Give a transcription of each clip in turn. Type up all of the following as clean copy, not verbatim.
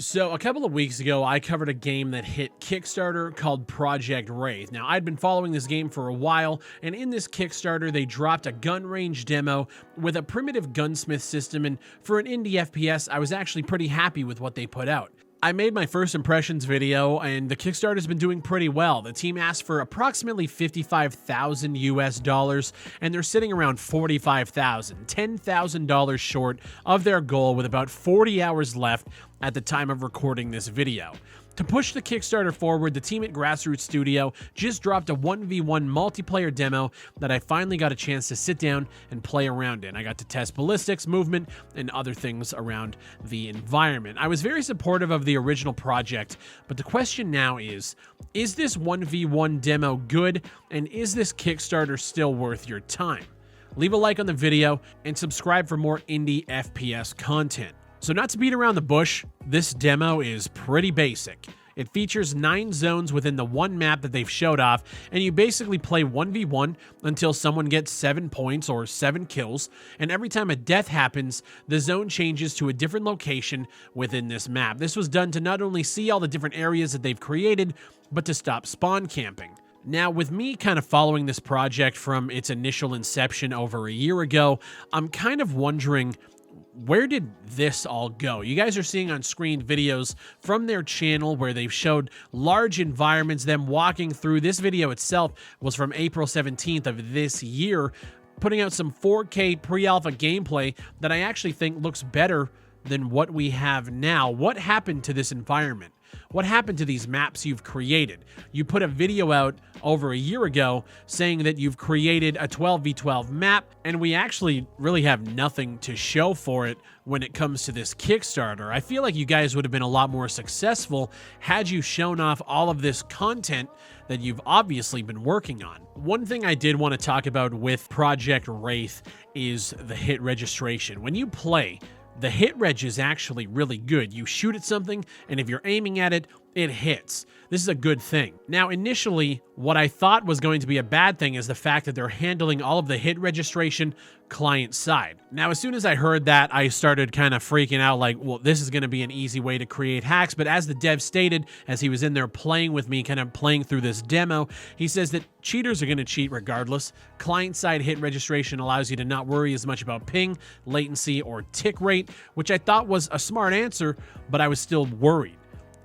So a couple of weeks ago, I covered a game that hit Kickstarter called Project Wraith. Now, I'd been following this game for a while, and in this Kickstarter, they dropped a gun range demo with a primitive gunsmith system, and for an indie FPS, I was actually pretty happy with what they put out. I made my first impressions video, and the Kickstarter's been doing pretty well. The team asked for approximately $55,000 US, and they're sitting around $45,000, $10,000 short of their goal with about 40 hours left at the time of recording this video. To push the Kickstarter forward, the team at Grassroots Studio just dropped a 1v1 multiplayer demo that I finally got a chance to sit down and play around in. I got to test ballistics, movement, and other things around the environment. I was very supportive of the original project, but the question now is this 1v1 demo good, and is this Kickstarter still worth your time? Leave a like on the video and subscribe for more indie FPS content. So not to beat around the bush, this demo is pretty basic. It features 9 zones within the one map that they've showed off, and you basically play 1v1 until someone gets 7 points or 7 kills, and every time a death happens, the zone changes to a different location within this map. This was done to not only see all the different areas that they've created, but to stop spawn camping. Now, with me kind of following this project from its initial inception over a year ago, I'm kind of wondering, where did this all go? You guys are seeing on screen videos from their channel where they've showed large environments, them walking through. This video itself was from April 17th of this year, putting out some 4K pre-alpha gameplay that I actually think looks better than what we have now. What happened to this environment? What happened to these maps you've created? You put a video out over a year ago saying that you've created a 12v12 map, and we actually really have nothing to show for it when it comes to this Kickstarter. I feel like you guys would have been a lot more successful had you shown off all of this content that you've obviously been working on. One thing I did want to talk about with Project Wraith is the hit registration. When you play, the hit reg is actually really good. You shoot at something, and if you're aiming at it, it hits. This is a good thing. Now, initially, what I thought was going to be a bad thing is the fact that they're handling all of the hit registration client side. Now, as soon as I heard that, I started kind of freaking out like, well, this is going to be an easy way to create hacks. But as the dev stated, as he was in there playing with me, kind of playing through this demo, he says that cheaters are going to cheat regardless. Client-side hit registration allows you to not worry as much about ping, latency, or tick rate, which I thought was a smart answer, but I was still worried.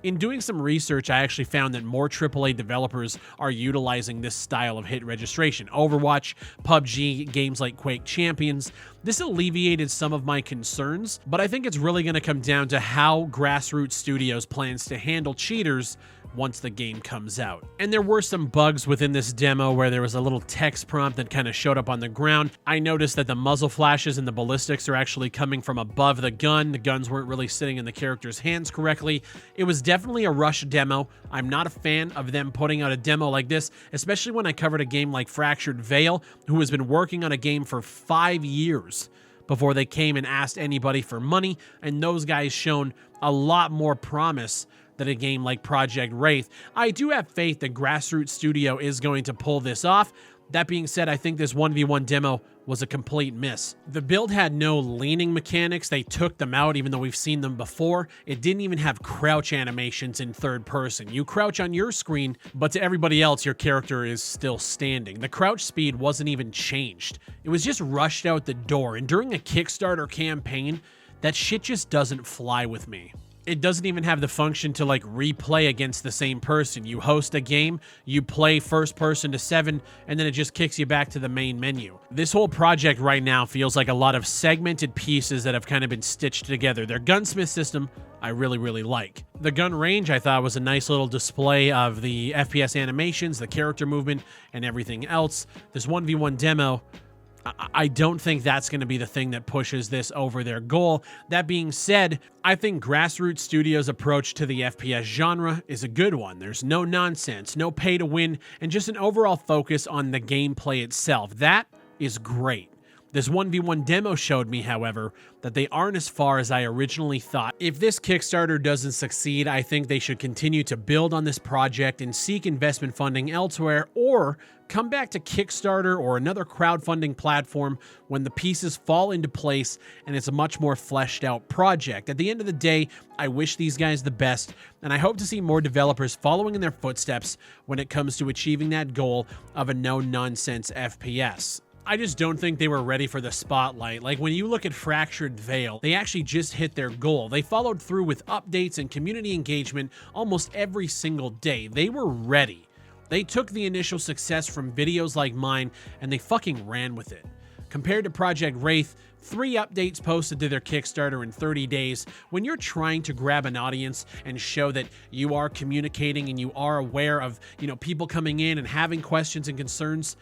In doing some research, I actually found that more AAA developers are utilizing this style of hit registration. Overwatch, PUBG, games like Quake Champions. This alleviated some of my concerns, but I think it's really going to come down to how Grassroots Studios plans to handle cheaters once the game comes out. And there were some bugs within this demo where there was a little text prompt that kind of showed up on the ground. I noticed that the muzzle flashes and the ballistics are actually coming from above the gun. The guns weren't really sitting in the character's hands correctly. It was definitely a rush demo. I'm not a fan of them putting out a demo like this, especially when I covered a game like Fractured Veil, who has been working on a game for 5 years before they came and asked anybody for money, and those guys shown a lot more promise than a game like Project Wraith. I do have faith that Grassroots Studio is going to pull this off. That being said, I think this 1v1 demo was a complete miss. The build had no leaning mechanics. They took them out even though we've seen them before. It didn't even have crouch animations in third person. You crouch on your screen, but to everybody else, your character is still standing. The crouch speed wasn't even changed. It was just rushed out the door, and during a Kickstarter campaign, that shit just doesn't fly with me. It doesn't even have the function to like replay against the same person. You host a game, you play first person to 7, and then it just kicks you back to the main menu. This whole project right now feels like a lot of segmented pieces that have kind of been stitched together. Their gunsmith system, I really like. The gun range I thought was a nice little display of the FPS animations, the character movement, and everything else. This 1v1 demo, I don't think that's going to be the thing that pushes this over their goal. That being said, I think Grassroots Studios' approach to the FPS genre is a good one. There's no nonsense, no pay to win, and just an overall focus on the gameplay itself. That is great. This 1v1 demo showed me, however, that they aren't as far as I originally thought. If this Kickstarter doesn't succeed, I think they should continue to build on this project and seek investment funding elsewhere, or come back to Kickstarter or another crowdfunding platform when the pieces fall into place and it's a much more fleshed out project. At the end of the day, I wish these guys the best, and I hope to see more developers following in their footsteps when it comes to achieving that goal of a no-nonsense FPS. I just don't think they were ready for the spotlight. Like, when you look at Fractured Veil, they actually just hit their goal. They followed through with updates and community engagement almost every single day. They were ready. They took the initial success from videos like mine and they fucking ran with it. Compared to Project Wraith, 3 updates posted to their Kickstarter in 30 days, when you're trying to grab an audience and show that you are communicating and you are aware of, people coming in and having questions and concerns,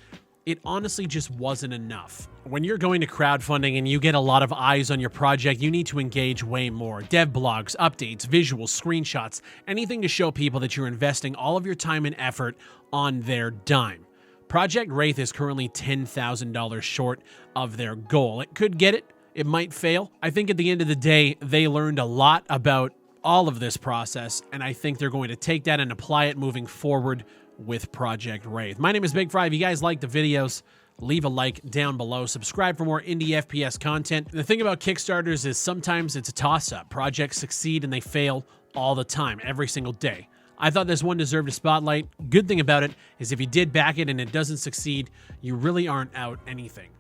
it honestly just wasn't enough. When you're going to crowdfunding and you get a lot of eyes on your project, you need to engage way more. Dev blogs, updates, visuals, screenshots, anything to show people that you're investing all of your time and effort on their dime. Project Wraith is currently $10,000 short of their goal. It could get it, it might fail. I think at the end of the day, they learned a lot about all of this process, and I think they're going to take that and apply it moving forward with Project Wraith. My name is Big Fry. If you guys like the videos, leave a like down below. Subscribe for more indie FPS content. The thing about Kickstarters is sometimes it's a toss-up. Projects succeed and they fail all the time, every single day. I thought this one deserved a spotlight. Good thing about it is if you did back it and it doesn't succeed, you really aren't out anything.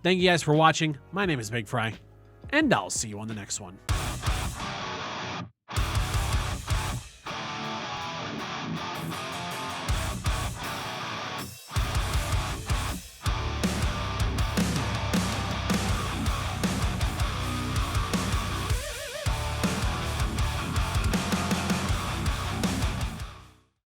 Thank you guys for watching. My name is Big Fry, and I'll see you on the next one.